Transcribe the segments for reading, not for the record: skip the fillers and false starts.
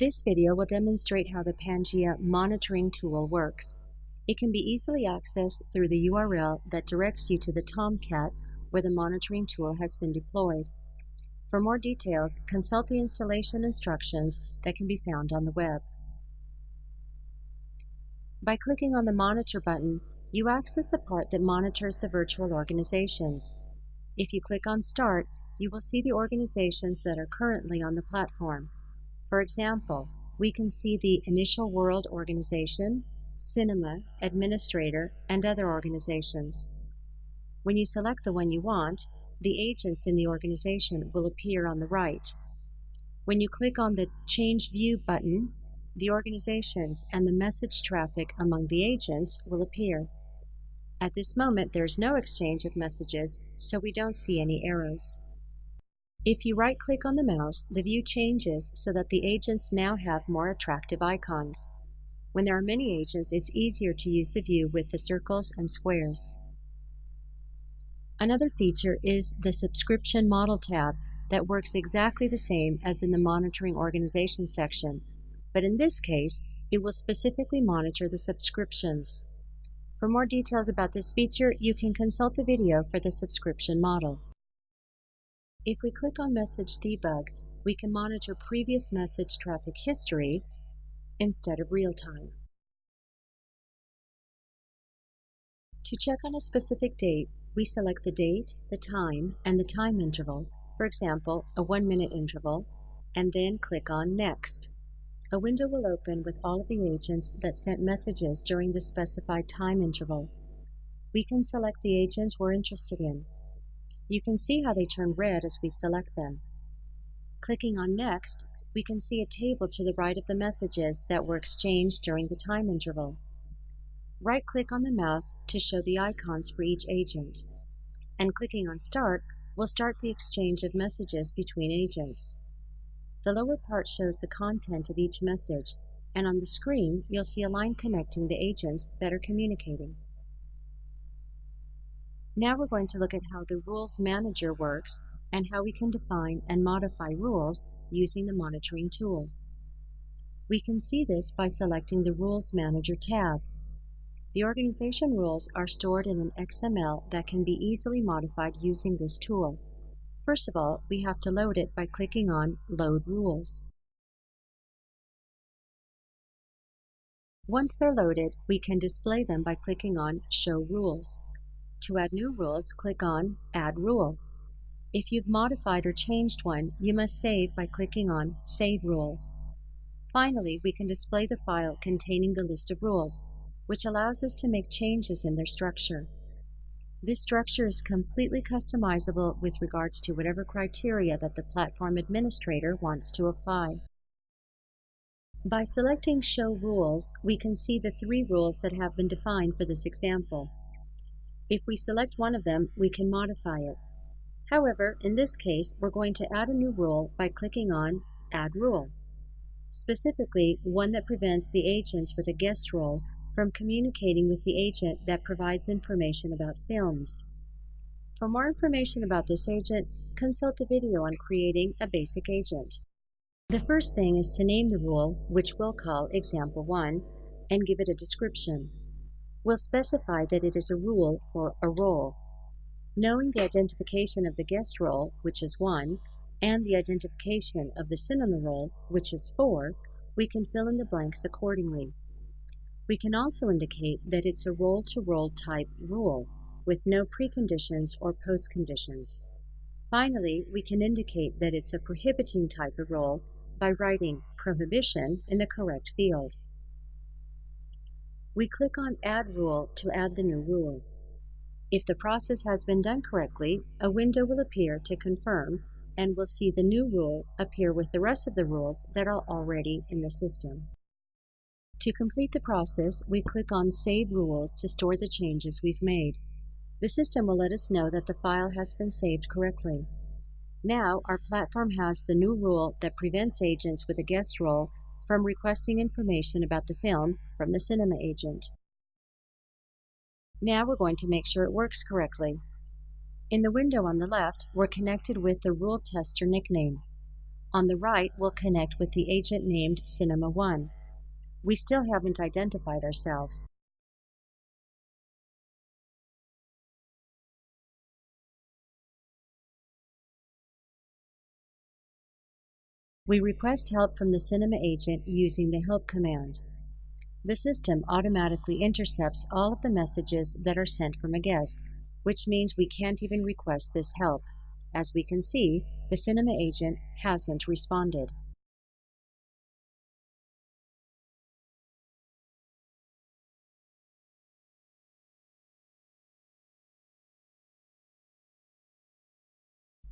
This video will demonstrate how the PANGEA monitoring tool works. It can be easily accessed through the URL that directs you to the Tomcat where the monitoring tool has been deployed. For more details, consult the installation instructions that can be found on the web. By clicking on the Monitor button, you access the part that monitors the virtual organizations. If you click on Start, you will see the organizations that are currently on the platform. For example, we can see the Initial World Organization, Cinema, Administrator, and other organizations. When you select the one you want, the agents in the organization will appear on the right. When you click on the Change View button, the organizations and the message traffic among the agents will appear. At this moment, there is no exchange of messages, so we don't see any arrows. If you right-click on the mouse, the view changes so that the agents now have more attractive icons. When there are many agents, it's easier to use the view with the circles and squares. Another feature is the Subscription Model tab that works exactly the same as in the Monitoring Organization section, but in this case, it will specifically monitor the subscriptions. For more details about this feature, you can consult the video for the subscription model. If we click on Message Debug, we can monitor previous message traffic history instead of real time. To check on a specific date, we select the date, the time, and the time interval, for example, a 1-minute interval, and then click on Next. A window will open with all of the agents that sent messages during the specified time interval. We can select the agents we're interested in. You can see how they turn red as we select them. Clicking on Next, we can see a table to the right of the messages that were exchanged during the time interval. Right-click on the mouse to show the icons for each agent, and clicking on Start will start the exchange of messages between agents. The lower part shows the content of each message, and on the screen you'll see a line connecting the agents that are communicating. Now we're going to look at how the Rules Manager works and how we can define and modify rules using the monitoring tool. We can see this by selecting the Rules Manager tab. The organization rules are stored in an XML that can be easily modified using this tool. First of all, we have to load it by clicking on Load Rules. Once they're loaded, we can display them by clicking on Show Rules. To add new rules, click on Add Rule. If you've modified or changed one, you must save by clicking on Save Rules. Finally, we can display the file containing the list of rules, which allows us to make changes in their structure. This structure is completely customizable with regards to whatever criteria that the platform administrator wants to apply. By selecting Show Rules, we can see the 3 rules that have been defined for this example. If we select one of them, we can modify it. However, in this case, we're going to add a new rule by clicking on Add Rule, specifically one that prevents the agents with a guest role from communicating with the agent that provides information about films. For more information about this agent, consult the video on creating a basic agent. The first thing is to name the rule, which we'll call Example 1, and give it a description. We'll specify that it is a rule for a role. Knowing the identification of the guest role, which is 1, and the identification of the cinema role, which is 4, we can fill in the blanks accordingly. We can also indicate that it's a role-to-role type rule, with no preconditions or postconditions. Finally, we can indicate that it's a prohibiting type of role by writing prohibition in the correct field. We click on Add Rule to add the new rule. If the process has been done correctly, a window will appear to confirm, and we'll see the new rule appear with the rest of the rules that are already in the system. To complete the process, we click on Save Rules to store the changes we've made. The system will let us know that the file has been saved correctly. Now, our platform has the new rule that prevents agents with a guest role from requesting information about the film from the cinema agent. Now we're going to make sure it works correctly. In the window on the left, we're connected with the rule tester nickname. On the right, we'll connect with the agent named Cinema 1. We still haven't identified ourselves. We request help from the cinema agent using the help command. The system automatically intercepts all of the messages that are sent from a guest, which means we can't even request this help. As we can see, the cinema agent hasn't responded.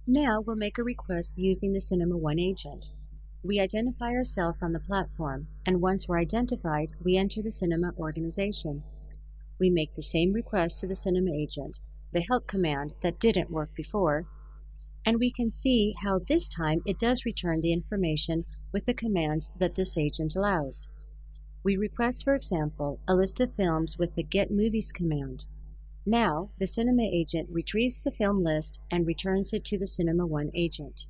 Now we'll make a request using the Cinema 1 agent. We identify ourselves on the platform, and once we're identified, we enter the cinema organization. We make the same request to the cinema agent, the help command that didn't work before, and we can see how this time it does return the information with the commands that this agent allows. We request, for example, a list of films with the Get Movies command. Now, the cinema agent retrieves the film list and returns it to the Cinema 1 agent.